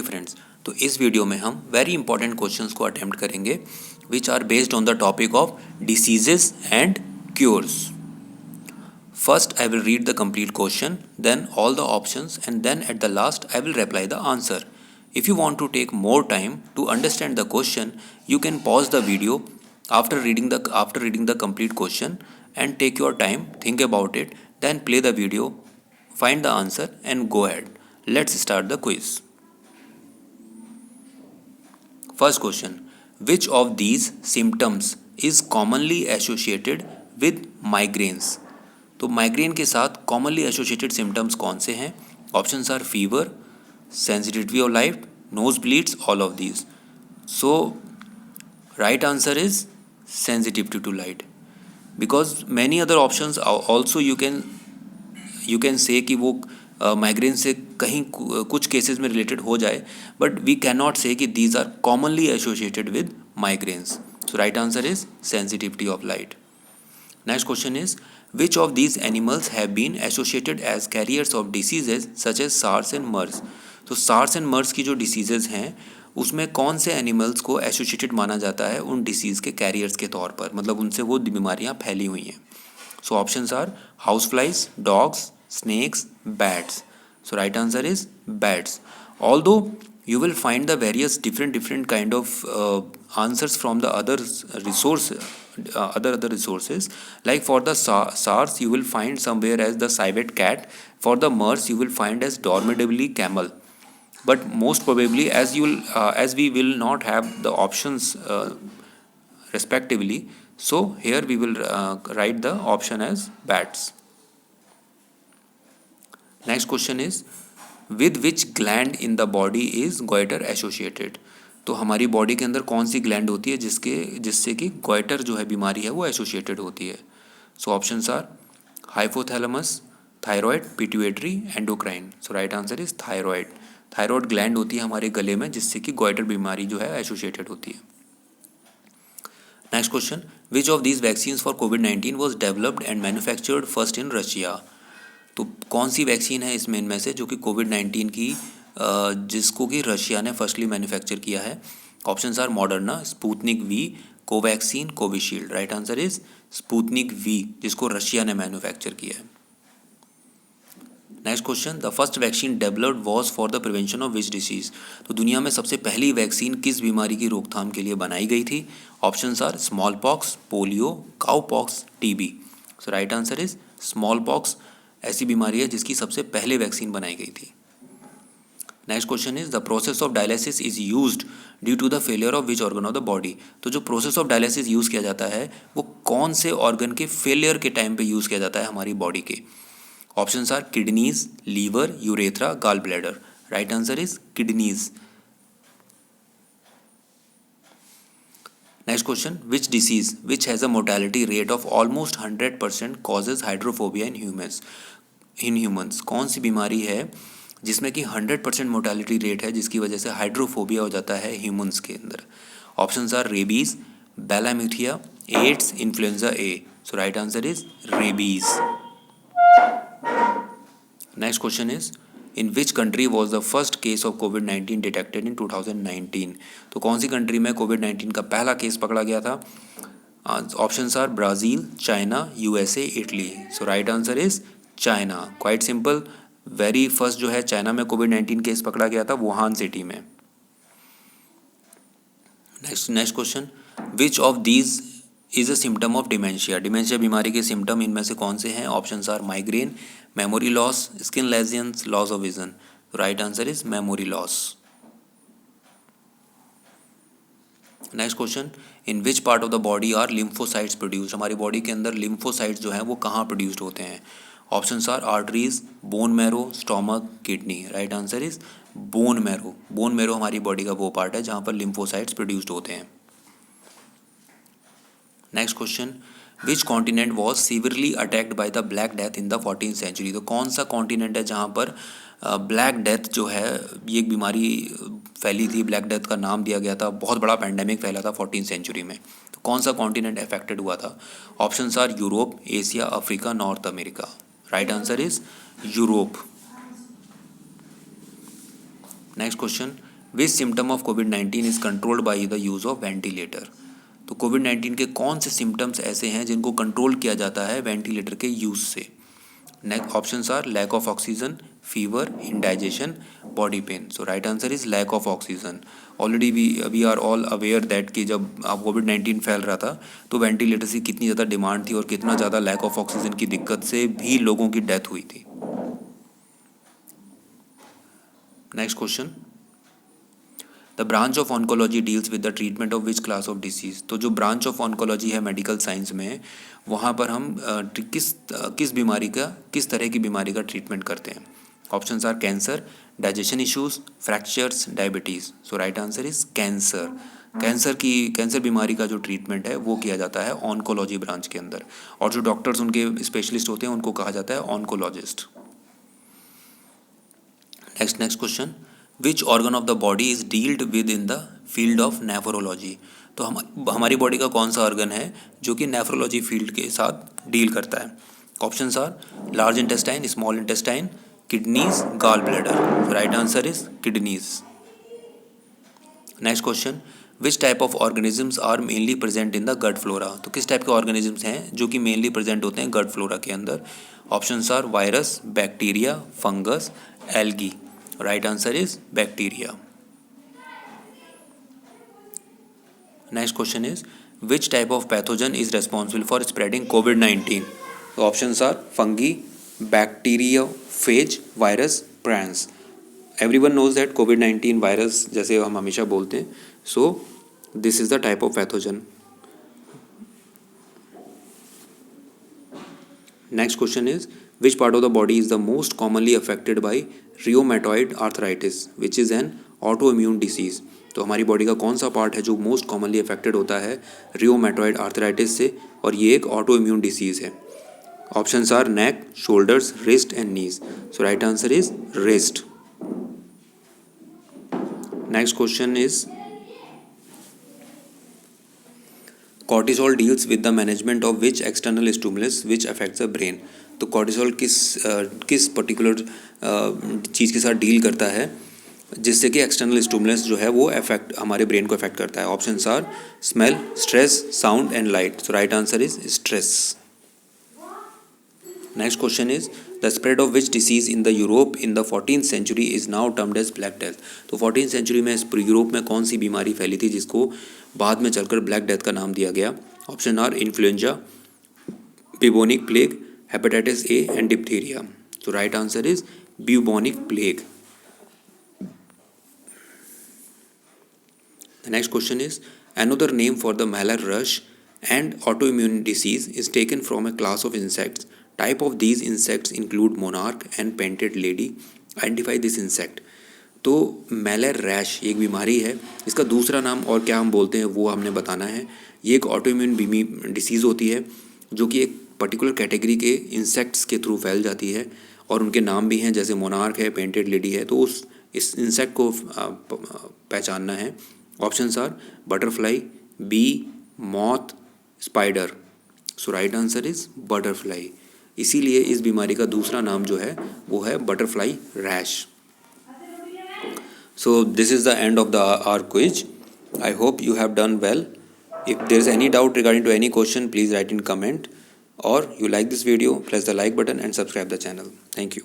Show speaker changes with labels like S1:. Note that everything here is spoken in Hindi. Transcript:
S1: फ्रेंड्स, तो इस वीडियो में हम वेरी इंपॉर्टेंट क्वेश्चंस को अटेम्प्ट करेंगे which are based on the topic of diseases and cures. First, I will read the complete question, then all the options, and then at the last, I will reply the answer. If you want to take more time to understand the question, you can pause the video after reading the complete question and take your time, think about it, then play the video, find the answer, and go ahead. Let's start the quiz. First question: which of these symptoms is commonly associated with migraines? तो माइग्रेन के साथ कॉमनली एसोसिएटेड सिम्टम्स कौन से हैं? Options are fever, sensitivity of light, nose bleeds, all of these. So right answer is sensitivity to light, because many other options also you can say कि वो माइग्रेन से कहीं कुछ केसेस में रिलेटेड हो जाए, but we can not say कि these are commonly associated with migraines. So right answer is sensitivity of light. Next question is, which of these animals have been associated as carriers of diseases such as SARS and MERS? तो SARS and MERS की जो डिसीजेज हैं उसमें कौन से एनिमल्स को एसोसिएटेड माना जाता है उन डिसीज़ के कैरियर्स के तौर पर, मतलब उनसे वो बीमारियाँ फैली हुई हैं. So options are house flies, dogs, snakes, bats. So right answer is bats. Although you will find the various different kind of answers from the other resources, like for the SARS you will find somewhere as the civet cat, for the MERS you will find as Dormidably camel, but most probably as we will not have the options respectively, so here we will write the option as bats. Next question is, with which gland in the body is goiter associated? तो हमारी बॉडी के अंदर कौन सी ग्लैंड होती है जिससे कि गोइटर जो है बीमारी है वो एसोसिएटेड होती है? So options are hypothalamus, thyroid, pituitary, endocrine. So right answer is thyroid. Thyroid gland होती है हमारे गले में जिससे कि गोइटर बीमारी जो है एसोसिएटेड होती है. Next question, which of these vaccines for covid was developed and manufactured first in Russia? तो कौन सी वैक्सीन है इसमें इनमें से जो कि कोविड-19 की जिसको कि रशिया ने फर्स्टली मैन्युफैक्चर किया है? Options are Moderna, Sputnik V, Covaxin, Covishield. Right answer is Sputnik V, जिसको रशिया ने मैन्युफैक्चर किया है. Next question, the first vaccine developed was for the prevention of which disease? तो दुनिया में सबसे पहली वैक्सीन किस बीमारी की रोकथाम के लिए बनाई गई थी? Options are small pox, polio, cow pox, TB. So right answer is small pox ऐसी बीमारी है जिसकी सबसे पहले वैक्सीन बनाई गई थी. Next question is, the process of dialysis is used due to the failure of which organ of the body? तो जो प्रोसेस ऑफ डायलिसिस यूज़ किया जाता है वो कौन से ऑर्गन के फेलियर के टाइम पे यूज़ किया जाता है हमारी बॉडी के? Options are kidneys, liver, urethra, gall bladder. Right answer is kidneys. Next question, which disease which has a mortality rate of almost 100% causes hydrophobia in humans? कौन सी बीमारी है जिसमें कि 100% मोर्टेलिटी रेट है जिसकी वजह से हाइड्रोफोबिया हो जाता है ह्यूमन्स के अंदर? Options are rabies, Balamuthia, AIDS, influenza A. So right answer is rabies. Next question is, in which country was the first case of कोविड-19 डिटेक्टेड इन 2019? तो कौन सी कंट्री में कोविड-19 का पहला केस पकड़ा गया था? Options are Brazil, China, USA, Italy. So right answer is China. Quite simple. Very first जो है चाइना में कोविड-19 केस पकड़ा गया था वुहान सिटी में. Next question, which of these is a symptom of dementia? Dementia बीमारी के सिम्टम इनमें से कौन से हैं? Options are migraine, memory loss, skin lesions, loss of vision. Right answer is memory loss. Next question, in which part of the body are lymphocytes produced? हमारी बॉडी के अंदर लिम्फोसाइट्स जो हैं वो कहाँ प्रोड्यूस्ड होते हैं? Options are arteries, bone marrow, stomach, kidney. Right answer is bone marrow. Bone marrow हमारी बॉडी का वो पार्ट है जहाँ पर लिम्फोसाइट्स प्रोड्यूस्ड होते हैं. Next question, which continent was severely attacked by the black death in the 14th century? तो कौन सा कॉन्टिनेंट है जहाँ पर ब्लैक डेथ जो है ये एक बीमारी फैली थी? ब्लैक डेथ का नाम दिया गया था, बहुत बड़ा पैंडेमिक फैला था 14th सेंचुरी में. तो कौन सा कॉन्टिनेंट अफेक्टेड हुआ था? Options are Europe, Asia, Africa, North America. Right answer is Europe. Next question, which symptom of कोविड-19 is controlled by the use of ventilator. तो कोविड-19 के कौन से सिम्टम्स ऐसे हैं जिनको कंट्रोल किया जाता है वेंटिलेटर के यूज़ से। Next options are lack of oxygen, fever, indigestion, body pain. So right answer is lack of oxygen. Already we are all aware that कि जब कोविड-19 फैल रहा था तो वेंटिलेटर्स की कितनी ज़्यादा डिमांड थी और कितना ज़्यादा लैक ऑफ ऑक्सीजन की दिक्कत से भी लोगों की डेथ हुई थी। Next question, the branch of oncology deals with the treatment of which class of disease. तो जो ब्रांच ऑफ ऑन्कोलॉजी है मेडिकल साइंस में, वहाँ पर हम किस बीमारी का, किस तरह की बीमारी का ट्रीटमेंट करते हैं। Options are cancer, digestion issues, fractures, diabetes. So right answer is cancer. Cancer बीमारी का जो ट्रीटमेंट है वो किया जाता है ऑन्कोलॉजी ब्रांच के अंदर, और जो डॉक्टर्स उनके स्पेशलिस्ट होते हैं उनको कहा जाता है oncologist. Next question, which organ of the body is dealt with in the field of nephrology. तो हमारी बॉडी का कौन सा ऑर्गन है जो कि नेफ्रोलॉजी फील्ड के साथ डील करता है। Options are large intestine, small intestine, kidneys, gall bladder. Right answer is kidneys. Next question, which type of organisms are mainly present in the gut flora. तो किस टाइप के ऑर्गेनिजम्स हैं जो कि मेनली प्रेजेंट होते हैं गट फ्लोरा के अंदर। Options are virus, bacteria, fungus, algae. Right answer is bacteria. Next question is which type of pathogen is responsible for spreading कोविड-19। तो options are fungi, bacteria, phage, virus, prions. Everyone knows that कोविड-19 वायरस जैसे हम हमेशा बोलते हैं, so this is the type of pathogen. Next question is which part of the body is the most commonly affected by rheumatoid arthritis which is N auto immune disease. तो हमारी बॉडी का कौन सा पार्ट है जो मोस्ट कॉमनली अफेक्टेड होता है रियोमेटॉइड आर्थराइटिस से, और ये एक ऑटो इम्यून डिसीज है। Options are neck, shoulders, wrist and knees. So right answer is wrist. Next question is cortisol deals with the management of which external stimulus which affects the brain. तो कॉर्टिसोल किस पर्टिकुलर चीज़ के साथ डील करता है जिससे कि एक्सटर्नल स्टिमुलस जो है वो हमारे ब्रेन को अफेक्ट करता है। Options are smell, stress, sound and light. So right answer is stress. Next question is the spread of which disease in the Europe in the 14th century is now termed as black death. तो 14th सेंचुरी में यूरोप में कौन सी बीमारी फैली थी जिसको बाद में चलकर ब्लैक डेथ का नाम दिया गया। Option are influenza, bubonic plague, hepatitis A and diphtheria. So right answer is bubonic plague. The next question is another name for the malar rush and autoimmune disease is taken from a class of insects. Type of these insects include monarch and painted lady. Identify this insect. तो मैलर रैश एक बीमारी है, इसका दूसरा नाम और क्या हम बोलते हैं वो हमने बताना है। ये एक ऑटोइम्यून डिसीज़ होती है जो कि एक पर्टिकुलर कैटेगरी के इंसेक्ट्स के थ्रू फैल जाती है और उनके नाम भी हैं जैसे मोनार्क है, पेंटेड लेडी है। तो इस इंसेक्ट को पहचानना है। Options are butterfly, bee, moth, spider. So right answer is butterfly. इसीलिए इस बीमारी का दूसरा नाम जो है वो है butterfly rash. So this is the end of our quiz. I hope you have done well. If there is any doubt regarding to any question, please write in comment. Or you like this video, press the like button and subscribe the channel. Thank you.